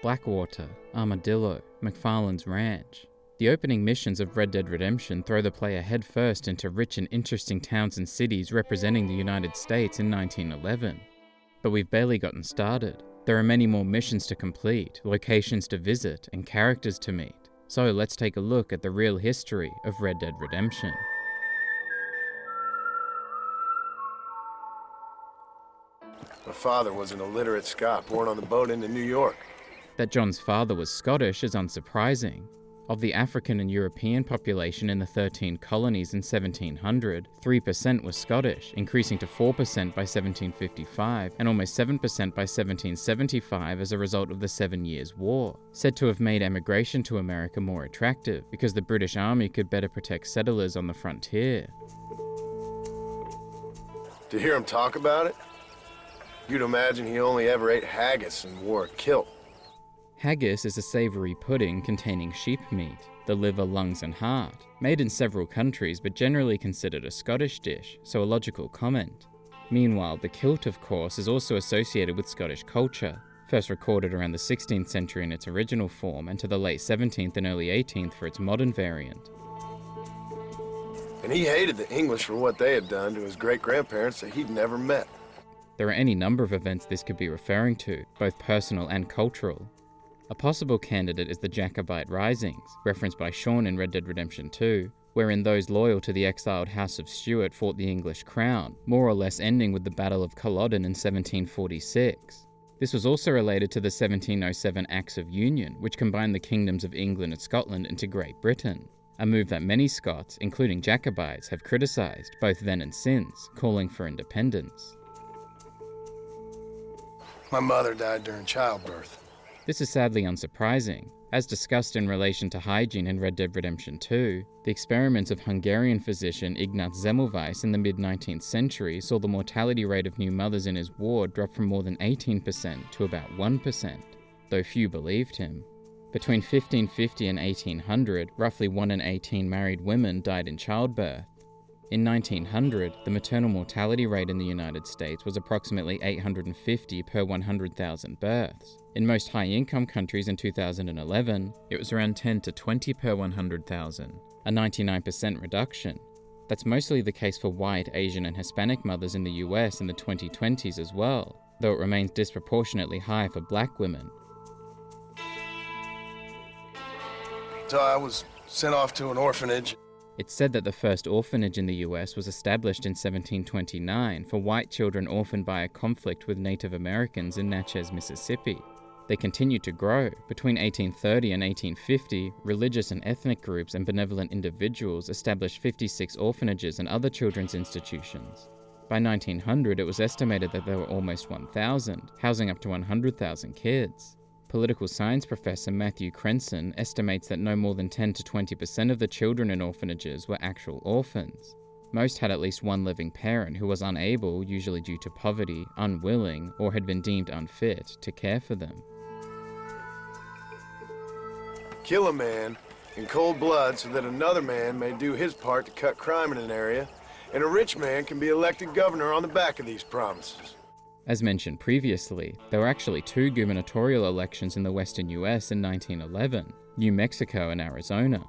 Blackwater, Armadillo, MacFarlane's Ranch. The opening missions of Red Dead Redemption throw the player headfirst into rich and interesting towns and cities representing the United States in 1911. But we've barely gotten started. There are many more missions to complete, locations to visit, and characters to meet. So let's take a look at the real history of Red Dead Redemption. My father was an illiterate Scot born on the boat into New York. That John's father was Scottish is unsurprising. Of the African and European population in the 13 colonies in 1700, 3% was Scottish, increasing to 4% by 1755 and almost 7% by 1775 as a result of the 7 Years' War, said to have made emigration to America more attractive because the British Army could better protect settlers on the frontier. To hear him talk about it, you'd imagine he only ever ate haggis and wore a kilt. Haggis is a savoury pudding containing sheep meat, the liver, lungs and heart, made in several countries but generally considered a Scottish dish, so a logical comment. Meanwhile, the kilt, of course, is also associated with Scottish culture, first recorded around the 16th century in its original form and to the late 17th and early 18th for its modern variant. And he hated the English for what they had done to his great-grandparents that he'd never met. There are any number of events this could be referring to, both personal and cultural. A possible candidate is the Jacobite Risings, referenced by Sean in Red Dead Redemption 2, wherein those loyal to the exiled House of Stuart fought the English crown, more or less ending with the Battle of Culloden in 1746. This was also related to the 1707 Acts of Union, which combined the kingdoms of England and Scotland into Great Britain, a move that many Scots, including Jacobites, have criticised, both then and since, calling for independence. My mother died during childbirth. This is sadly unsurprising. As discussed in relation to hygiene in Red Dead Redemption 2, the experiments of Hungarian physician Ignaz Semmelweis in the mid-19th century saw the mortality rate of new mothers in his ward drop from more than 18% to about 1%, though few believed him. Between 1550 and 1800, roughly 1 in 18 married women died in childbirth. In 1900, the maternal mortality rate in the United States was approximately 850 per 100,000 births. In most high-income countries in 2011, it was around 10 to 20 per 100,000, a 99% reduction. That's mostly the case for white, Asian and Hispanic mothers in the US in the 2020s as well, though it remains disproportionately high for black women. So I was sent off to an orphanage. It's said that the first orphanage in the US was established in 1729 for white children orphaned by a conflict with Native Americans in Natchez, Mississippi. They continued to grow. Between 1830 and 1850, religious and ethnic groups and benevolent individuals established 56 orphanages and other children's institutions. By 1900, it was estimated that there were almost 1,000, housing up to 100,000 kids. Political science professor Matthew Crenson estimates that no more than 10 to 20% of the children in orphanages were actual orphans. Most had at least one living parent who was unable, usually due to poverty, unwilling, or had been deemed unfit to care for them. Kill a man in cold blood so that another man may do his part to cut crime in an area, and a rich man can be elected governor on the back of these promises. As mentioned previously, there were actually 2 gubernatorial elections in the western US in 1911, New Mexico and Arizona.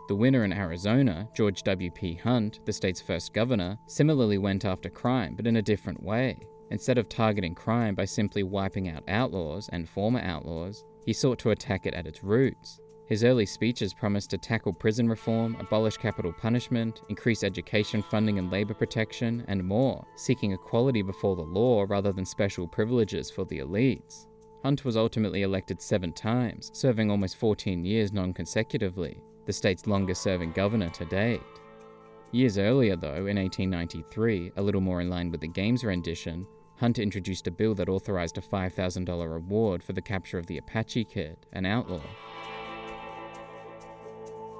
The winner in Arizona, George W.P. Hunt, the state's first governor, similarly went after crime, but in a different way. Instead of targeting crime by simply wiping out outlaws and former outlaws, he sought to attack it at its roots. His early speeches promised to tackle prison reform, abolish capital punishment, increase education funding and labor protection, and more, seeking equality before the law rather than special privileges for the elites. Hunt was ultimately elected 7 times, serving almost 14 years non-consecutively, the state's longest-serving governor to date. Years earlier, though, in 1893, a little more in line with the game's rendition, Hunt introduced a bill that authorized a $5,000 reward for the capture of the Apache Kid, an outlaw.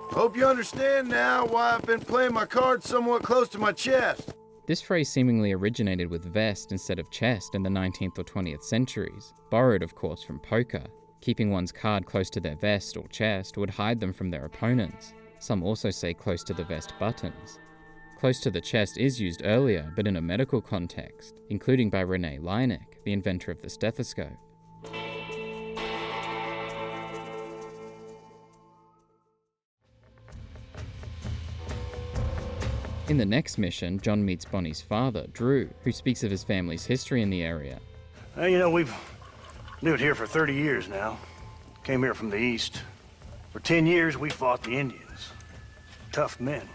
Hope you understand now why I've been playing my cards somewhat close to my chest. This phrase seemingly originated with vest instead of chest in the 19th or 20th centuries, borrowed of course from poker. Keeping one's card close to their vest or chest would hide them from their opponents. Some also say close to the vest buttons. Close to the chest is used earlier, but in a medical context, including by René Laennec, the inventor of the stethoscope. In the next mission, John meets Bonnie's father, Drew, who speaks of his family's history in the area. We've lived here for 30 years now. Came here from the east. For 10 years, we fought the Indians. Tough men.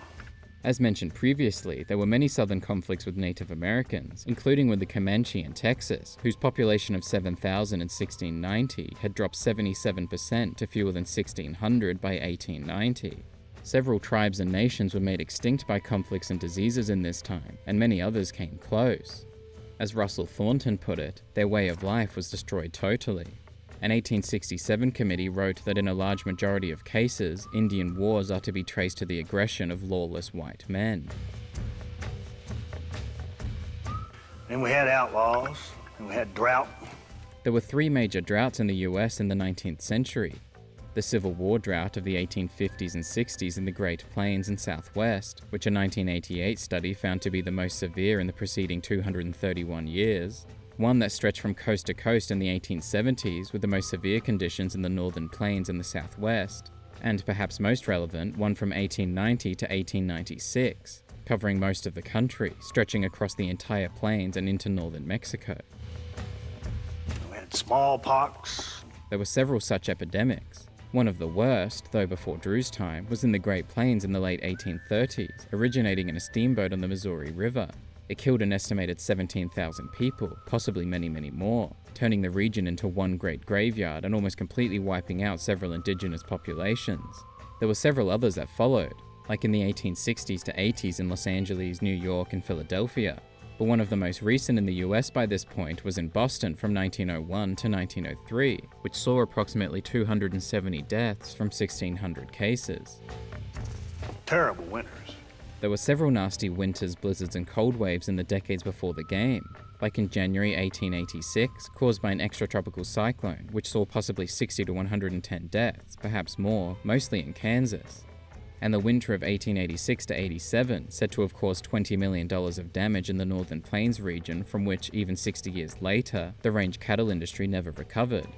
As mentioned previously, there were many southern conflicts with Native Americans, including with the Comanche in Texas, whose population of 7,000 in 1690 had dropped 77% to fewer than 1,600 by 1890. Several tribes and nations were made extinct by conflicts and diseases in this time, and many others came close. As Russell Thornton put it, their way of life was destroyed totally. An 1867 committee wrote that in a large majority of cases, Indian wars are to be traced to the aggression of lawless white men. And we had outlaws, and we had drought. There were three major droughts in the US in the 19th century. The Civil War drought of the 1850s and 60s in the Great Plains and Southwest, which a 1988 study found to be the most severe in the preceding 231 years. One that stretched from coast to coast in the 1870s with the most severe conditions in the Northern Plains and the Southwest, and perhaps most relevant, one from 1890 to 1896, covering most of the country, stretching across the entire plains and into northern Mexico. We had smallpox. There were several such epidemics. One of the worst, though before Drew's time, was in the Great Plains in the late 1830s, originating in a steamboat on the Missouri River. It killed an estimated 17,000 people, possibly many, many more, turning the region into one great graveyard and almost completely wiping out several indigenous populations. There were several others that followed, like in the 1860s to 80s in Los Angeles, New York, and Philadelphia. But one of the most recent in the US by this point was in Boston from 1901 to 1903, which saw approximately 270 deaths from 1,600 cases. Terrible winters. There were several nasty winters, blizzards, and cold waves in the decades before the game, like in January 1886, caused by an extratropical cyclone, which saw possibly 60 to 110 deaths, perhaps more, mostly in Kansas. And the winter of 1886 to 87, said to have caused $20 million of damage in the Northern Plains region, from which, even 60 years later, the range cattle industry never recovered.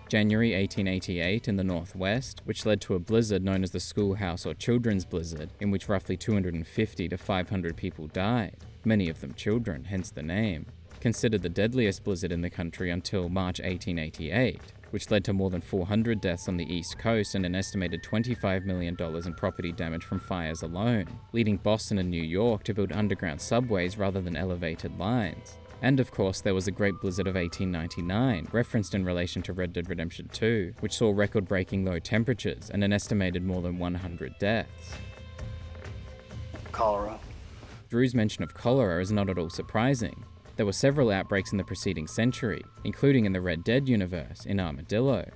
January 1888 in the Northwest, which led to a blizzard known as the Schoolhouse or Children's Blizzard, in which roughly 250 to 500 people died, many of them children, hence the name, considered the deadliest blizzard in the country until March 1888, which led to more than 400 deaths on the East Coast and an estimated $25 million in property damage from fires alone, leading Boston and New York to build underground subways rather than elevated lines. And of course, there was the Great Blizzard of 1899, referenced in relation to Red Dead Redemption 2, which saw record-breaking low temperatures and an estimated more than 100 deaths. Cholera. Drew's mention of cholera is not at all surprising. There were several outbreaks in the preceding century, including in the Red Dead universe, in Armadillo.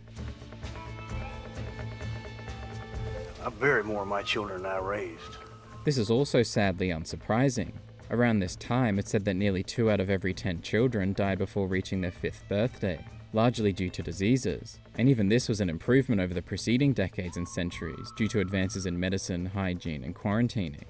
I buried more of my children than I raised. This is also sadly unsurprising. Around this time, it's said that nearly 2 out of every 10 children died before reaching their 5th birthday, largely due to diseases. And even this was an improvement over the preceding decades and centuries due to advances in medicine, hygiene, and quarantining.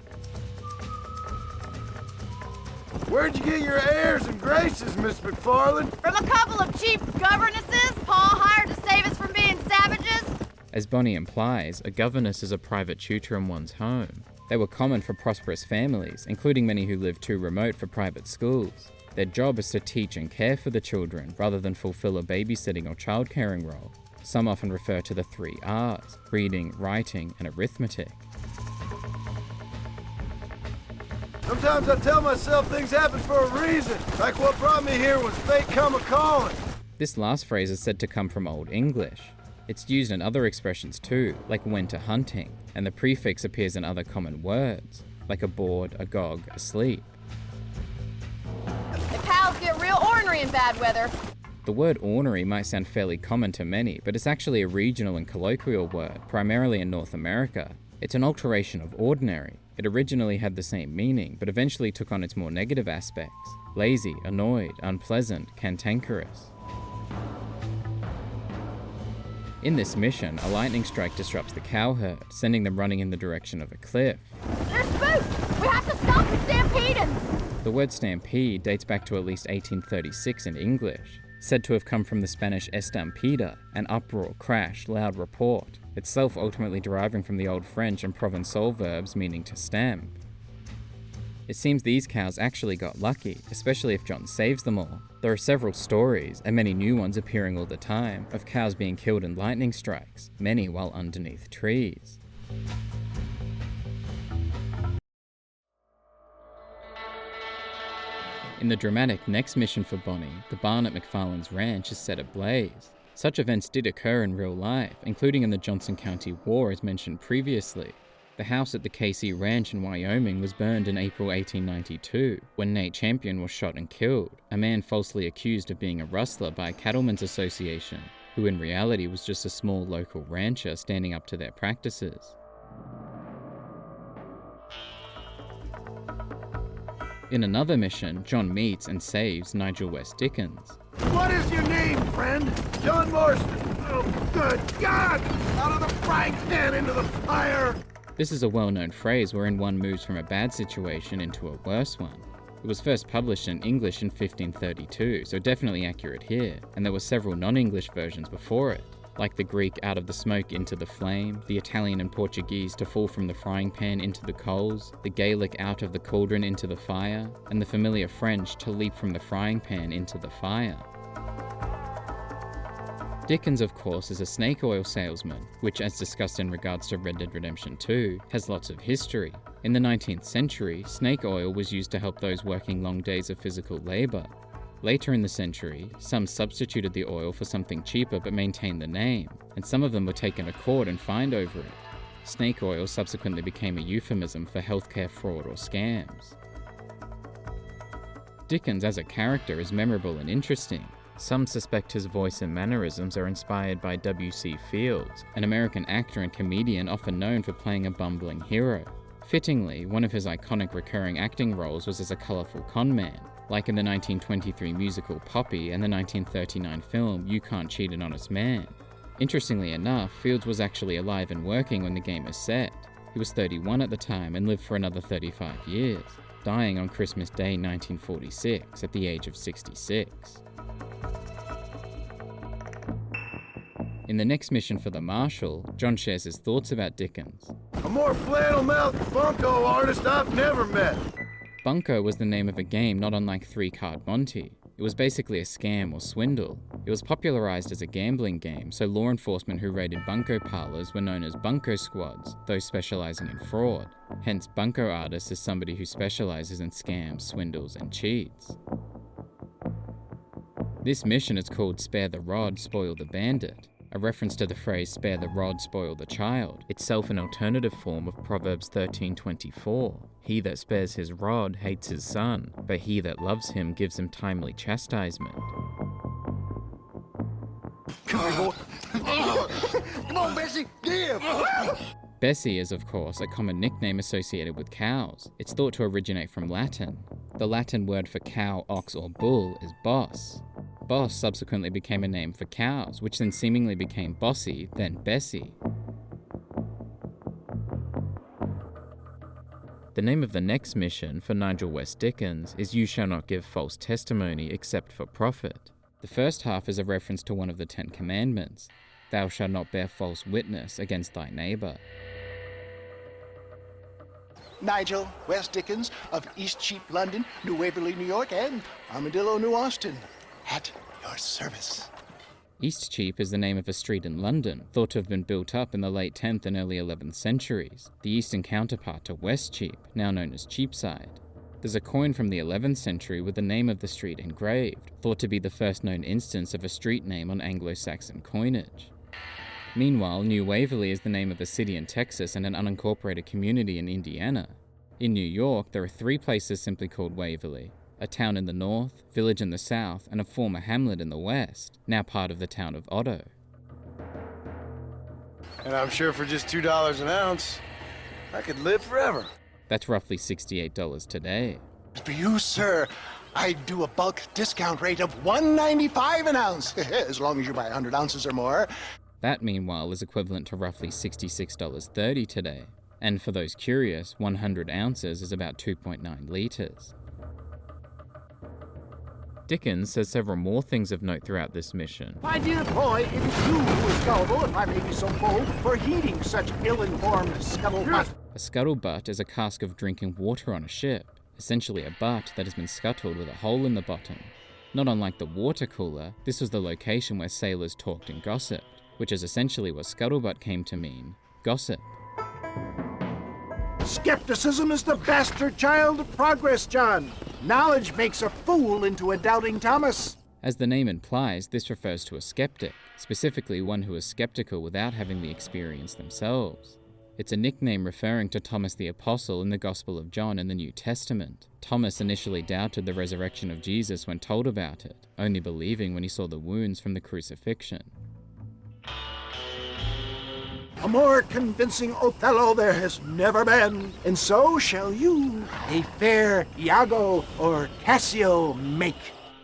Where'd you get your airs and graces, Miss MacFarlane? From a couple of cheap governesses Paul hired to save us from being savages? As Bonnie implies, a governess is a private tutor in one's home. They were common for prosperous families, including many who lived too remote for private schools. Their job is to teach and care for the children, rather than fulfill a babysitting or child-caring role. Some often refer to the 3 R's: reading, writing, and arithmetic. Sometimes I tell myself things happen for a reason, like what brought me here was fate come a-calling. This last phrase is said to come from Old English. It's used in other expressions too, like went a-hunting, and the prefix appears in other common words, like aboard, agog, asleep. The pals get real ornery in bad weather. The word ornery might sound fairly common to many, but it's actually a regional and colloquial word, primarily in North America. It's an alteration of ordinary. It originally had the same meaning, but eventually took on its more negative aspects: lazy, annoyed, unpleasant, cantankerous. In this mission, a lightning strike disrupts the cow herd, sending them running in the direction of a cliff. They're spooked! We have to stop the stampeding! The word stampede dates back to at least 1836 in English, said to have come from the Spanish estampida, an uproar, crash, loud report, itself ultimately deriving from the Old French and Provençal verbs meaning to stamp. It seems these cows actually got lucky, especially if John saves them all. There are several stories, and many new ones appearing all the time, of cows being killed in lightning strikes, many while underneath trees. In the dramatic next mission for Bonnie, the barn at MacFarlane's ranch is set ablaze. Such events did occur in real life, including in the Johnson County War as mentioned previously. The house at the KC Ranch in Wyoming was burned in April 1892, when Nate Champion was shot and killed, a man falsely accused of being a rustler by a cattlemen's association, who in reality was just a small local rancher standing up to their practices. In another mission, John meets and saves Nigel West Dickens. What is your name, friend? John Marston. Oh, good God! Out of the frying pan into the fire! This is a well-known phrase wherein one moves from a bad situation into a worse one. It was first published in English in 1532, so definitely accurate here, and there were several non-English versions before it, like the Greek out of the smoke into the flame, the Italian and Portuguese to fall from the frying pan into the coals, the Gaelic out of the cauldron into the fire, and the familiar French to leap from the frying pan into the fire. Dickens, of course, is a snake oil salesman, which, as discussed in regards to Red Dead Redemption 2, has lots of history. In the 19th century, snake oil was used to help those working long days of physical labor. Later in the century, some substituted the oil for something cheaper but maintained the name, and some of them were taken to court and fined over it. Snake oil subsequently became a euphemism for healthcare fraud or scams. Dickens as a character is memorable and interesting. Some suspect his voice and mannerisms are inspired by W.C. Fields, an American actor and comedian often known for playing a bumbling hero. Fittingly, one of his iconic recurring acting roles was as a colourful con man, like in the 1923 musical Poppy and the 1939 film You Can't Cheat an Honest Man. Interestingly enough, Fields was actually alive and working when the game is set. He was 31 at the time and lived for another 35 years, dying on Christmas Day 1946 at the age of 66. In the next mission for the Marshal, John shares his thoughts about Dickens. A more flannel-mouthed bunco artist I've never met. Bunco was the name of a game not unlike 3-Card Monte. It was basically a scam or swindle. It was popularized as a gambling game, so law enforcement who raided bunco parlors were known as bunco squads, those specializing in fraud. Hence, bunco artist is somebody who specializes in scams, swindles, and cheats. This mission is called Spare the Rod, Spoil the Bandit, a reference to the phrase spare the rod, spoil the child, itself an alternative form of Proverbs 13:24. He that spares his rod hates his son, but he that loves him gives him timely chastisement. Come on, Bessie, give! Bessie is, of course, a common nickname associated with cows. It's thought to originate from Latin. The Latin word for cow, ox, or bull is boss. Boss subsequently became a name for cows, which then seemingly became Bossy, then Bessie. The name of the next mission for Nigel West Dickens is You Shall Not Give False Testimony Except for Profit. The first half is a reference to one of the 10 Commandments, Thou shalt not bear false witness against thy neighbor. Nigel West Dickens of East Cheap, London, New Waverly, New York, and Armadillo, New Austin. At your service. East Cheap is the name of a street in London, thought to have been built up in the late 10th and early 11th centuries, the eastern counterpart to West Cheap, now known as Cheapside. There's a coin from the 11th century with the name of the street engraved, thought to be the first known instance of a street name on Anglo-Saxon coinage. Meanwhile, New Waverly is the name of a city in Texas and an unincorporated community in Indiana. In New York, there are 3 places simply called Waverly. A town in the north, village in the south, and a former hamlet in the west, now part of the town of Otto. And I'm sure for just $2 an ounce, I could live forever. That's roughly $68 today. For you, sir, I'd do a bulk discount rate of $1.95 an ounce, as long as you buy 100 ounces or more. That, meanwhile, is equivalent to roughly $66.30 today. And for those curious, 100 ounces is about 2.9 litres. Dickens says several more things of note throughout this mission. My dear boy, it is you who is gullible, if I may be so bold, for heeding such ill-informed scuttlebutt. A scuttlebutt is a cask of drinking water on a ship. essentially a butt that has been scuttled with a hole in the bottom. Not unlike the water cooler, this was the location where sailors talked and gossiped, which is essentially what scuttlebutt came to mean, gossip. Skepticism is the bastard child of progress, John. Knowledge makes a fool into a doubting Thomas. As the name implies, this refers to a skeptic, specifically one who is skeptical without having the experience themselves. It's a nickname referring to Thomas the Apostle in the Gospel of John in the New Testament. Thomas initially doubted the resurrection of Jesus when told about it, only believing when he saw the wounds from the crucifixion. A more convincing Othello there has never been, and so shall you a fair Iago or Cassio make.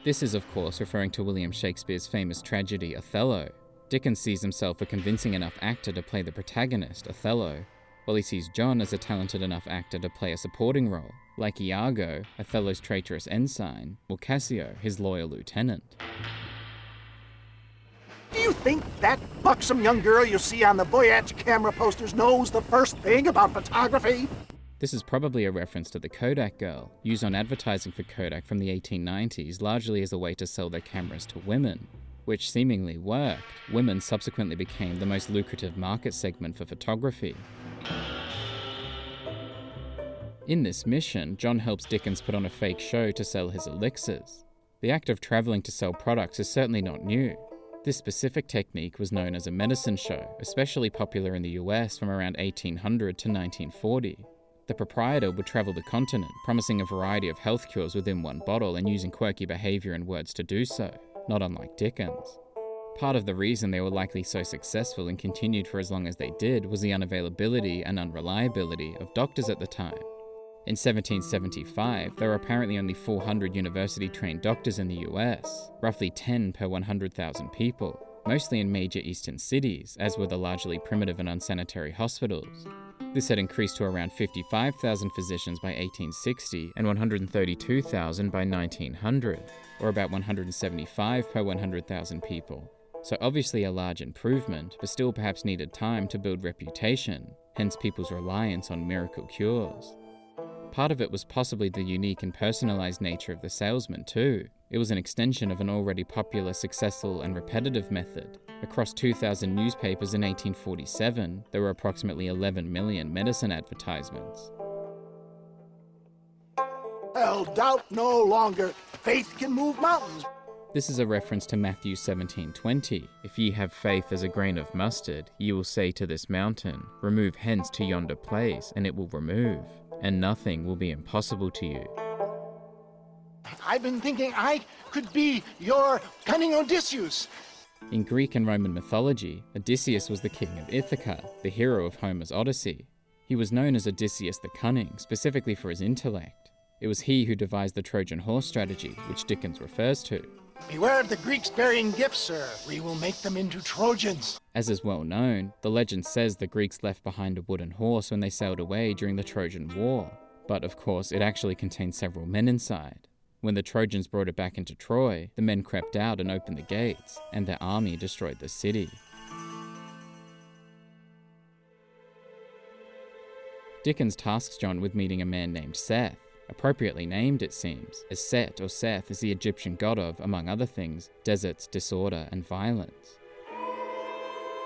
This is, of course, referring to William Shakespeare's famous tragedy Othello. Dickens sees himself a convincing enough actor to play the protagonist, Othello, while he sees John as a talented enough actor to play a supporting role, like Iago, Othello's traitorous ensign, or Cassio, his loyal lieutenant. Do you think that buxom young girl you see on the Voyage camera posters knows the first thing about photography? This is probably a reference to the Kodak girl, used on advertising for Kodak from the 1890s largely as a way to sell their cameras to women, which seemingly worked. Women subsequently became the most lucrative market segment for photography. In this mission, John helps Dickens put on a fake show to sell his elixirs. The act of traveling to sell products is certainly not new. This specific technique was known as a medicine show, especially popular in the US from around 1800 to 1940. The proprietor would travel the continent, promising a variety of health cures within one bottle and using quirky behavior and words to do so, not unlike Dickens. Part of the reason they were likely so successful and continued for as long as they did was the unavailability and unreliability of doctors at the time. In 1775, there were apparently only 400 university-trained doctors in the US, roughly 10 per 100,000 people, mostly in major eastern cities, as were the largely primitive and unsanitary hospitals. This had increased to around 55,000 physicians by 1860 and 132,000 by 1900, or about 175 per 100,000 people. So obviously a large improvement, but still perhaps needed time to build reputation, hence people's reliance on miracle cures. Part of it was possibly the unique and personalized nature of the salesman too. It was an extension of an already popular, successful and repetitive method. Across 2,000 newspapers in 1847, there were approximately 11 million medicine advertisements. Well, doubt no longer. Faith can move mountains. This is a reference to Matthew 17:20. If ye have faith as a grain of mustard, ye will say to this mountain, remove hence to yonder place, and it will remove, and nothing will be impossible to you. I've been thinking I could be your cunning Odysseus. In Greek and Roman mythology, Odysseus was the king of Ithaca, the hero of Homer's Odyssey. He was known as Odysseus the Cunning, specifically for his intellect. It was he who devised the Trojan horse strategy, which Dickens refers to. Beware of the Greeks bearing gifts, sir. We will make them into Trojans. As is well known, the legend says the Greeks left behind a wooden horse when they sailed away during the Trojan War. But of course, it actually contained several men inside. When the Trojans brought it back into Troy, the men crept out and opened the gates, and their army destroyed the city. Dickens tasks John with meeting a man named Seth, appropriately named it seems, as Set or Seth is the Egyptian god of, among other things, deserts, disorder, and violence.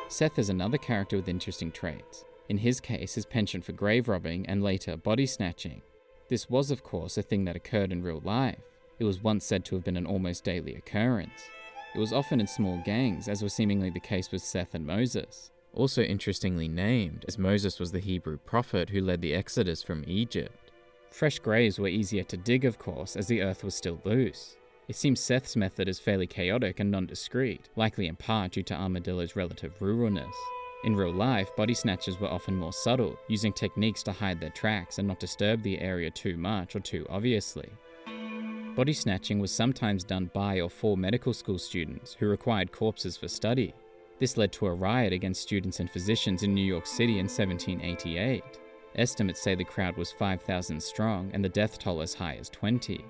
Seth is another character with interesting traits. In his case, his penchant for grave robbing and later body snatching. This was, of course, a thing that occurred in real life. It was once said to have been an almost daily occurrence. It was often in small gangs, as was seemingly the case with Seth and Moses. Also interestingly named, as Moses was the Hebrew prophet who led the Exodus from Egypt. Fresh graves were easier to dig, of course, as the earth was still loose. It seems Seth's method is fairly chaotic and nondiscreet, likely in part due to Armadillo's relative ruralness. In real life, body snatchers were often more subtle, using techniques to hide their tracks and not disturb the area too much or too obviously. Body snatching was sometimes done by or for medical school students who required corpses for study. This led to a riot against students and physicians in New York City in 1788. Estimates say the crowd was 5,000 strong and the death toll as high as 20.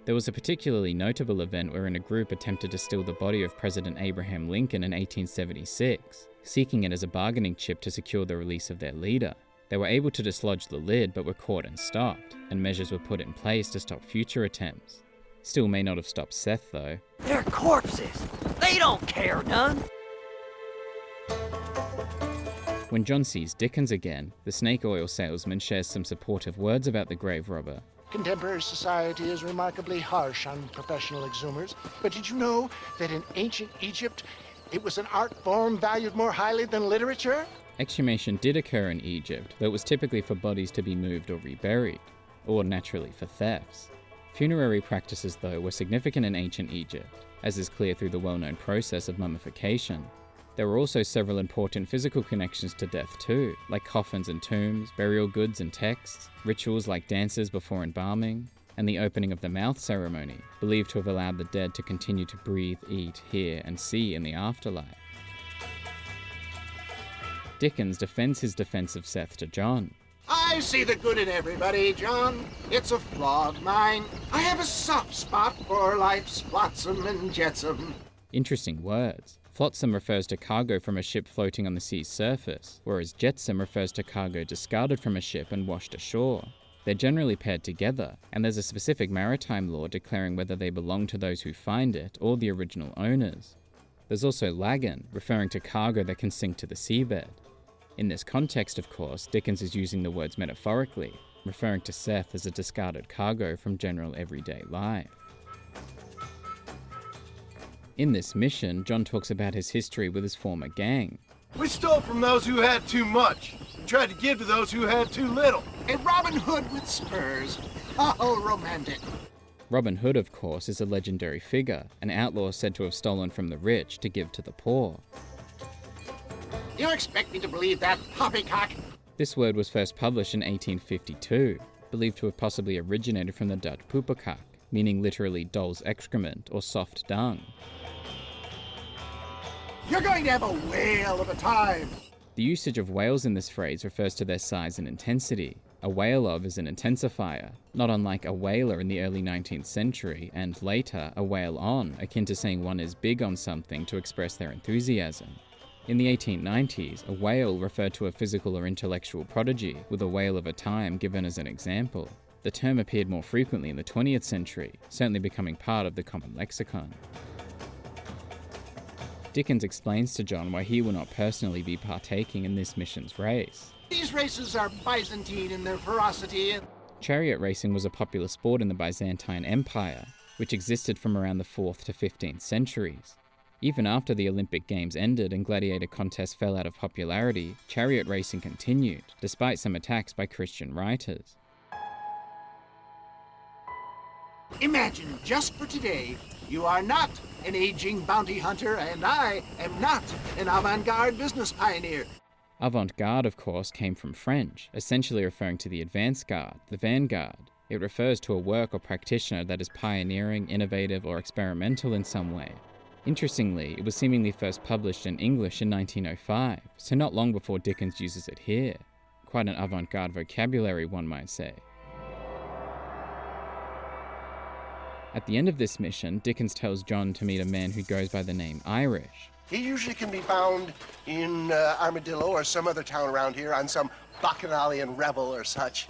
There was a particularly notable event wherein a group attempted to steal the body of President Abraham Lincoln in 1876, seeking it as a bargaining chip to secure the release of their leader. They were able to dislodge the lid but were caught and stopped, and measures were put in place to stop future attempts. Still may not have stopped Seth though. They're corpses. They don't care none. When John sees Dickens again, the snake oil salesman shares some supportive words about the grave robber. Contemporary society is remarkably harsh on professional exhumers. But did you know that in ancient Egypt, it was an art form valued more highly than literature? Exhumation did occur in Egypt, though it was typically for bodies to be moved or reburied, or naturally for thefts. Funerary practices, though, were significant in ancient Egypt, as is clear through the well-known process of mummification. There were also several important physical connections to death too, like coffins and tombs, burial goods and texts, rituals like dances before embalming, and the opening of the mouth ceremony, believed to have allowed the dead to continue to breathe, eat, hear, and see in the afterlife. Dickens defends his defense of Seth to John. I see the good in everybody, John. It's a flaw of mine. I have a soft spot for life's flotsam and jetsam. Interesting words. Flotsam refers to cargo from a ship floating on the sea's surface, whereas jetsam refers to cargo discarded from a ship and washed ashore. They're generally paired together, and there's a specific maritime law declaring whether they belong to those who find it or the original owners. There's also lagan, referring to cargo that can sink to the seabed. In this context, of course, Dickens is using the words metaphorically, referring to Seth as a discarded cargo from general everyday life. In this mission, John talks about his history with his former gang. We stole from those who had too much and tried to give to those who had too little. A Robin Hood with spurs. Oh, romantic. Robin Hood, of course, is a legendary figure, an outlaw said to have stolen from the rich to give to the poor. You expect me to believe that, poppycock? This word was first published in 1852, believed to have possibly originated from the Dutch poepelkak, meaning literally doll's excrement or soft dung. You're going to have a whale of a time. The usage of whales in this phrase refers to their size and intensity. A whale of is an intensifier, not unlike a whaler in the early 19th century, and later, a whale on, akin to saying one is big on something to express their enthusiasm. In the 1890s, a whale referred to a physical or intellectual prodigy, with a whale of a time given as an example. The term appeared more frequently in the 20th century, certainly becoming part of the common lexicon. Dickens explains to John why he will not personally be partaking in this mission's race. These races are Byzantine in their ferocity. Chariot racing was a popular sport in the Byzantine Empire, which existed from around the 4th to 15th centuries. Even after the Olympic Games ended and gladiator contests fell out of popularity, chariot racing continued, despite some attacks by Christian writers. Imagine, just for today, you are not an aging bounty hunter, and I am not an avant-garde business pioneer. Avant-garde, of course, came from French, essentially referring to the advance guard, the vanguard. It refers to a work or practitioner that is pioneering, innovative, or experimental in some way. Interestingly, it was seemingly first published in English in 1905, so not long before Dickens uses it here. Quite an avant-garde vocabulary, one might say. At the end of this mission, Dickens tells John to meet a man who goes by the name Irish. He usually can be found in Armadillo or some other town around here on some bacchanalian revel or such.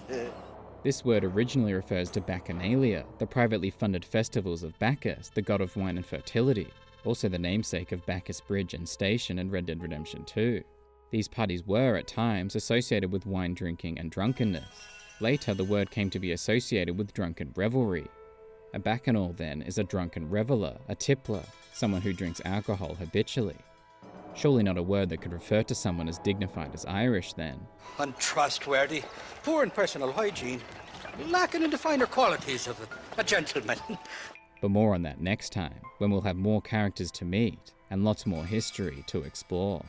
This word originally refers to Bacchanalia, the privately funded festivals of Bacchus, the god of wine and fertility, also the namesake of Bacchus Bridge and Station in Red Dead Redemption 2. These parties were, at times, associated with wine drinking and drunkenness. Later, the word came to be associated with drunken revelry. A bacchanal, then, is a drunken reveller, a tippler, someone who drinks alcohol habitually. Surely not a word that could refer to someone as dignified as Irish, then. Untrustworthy, poor in personal hygiene, lacking in the finer qualities of a gentleman. But more on that next time, when we'll have more characters to meet, and lots more history to explore.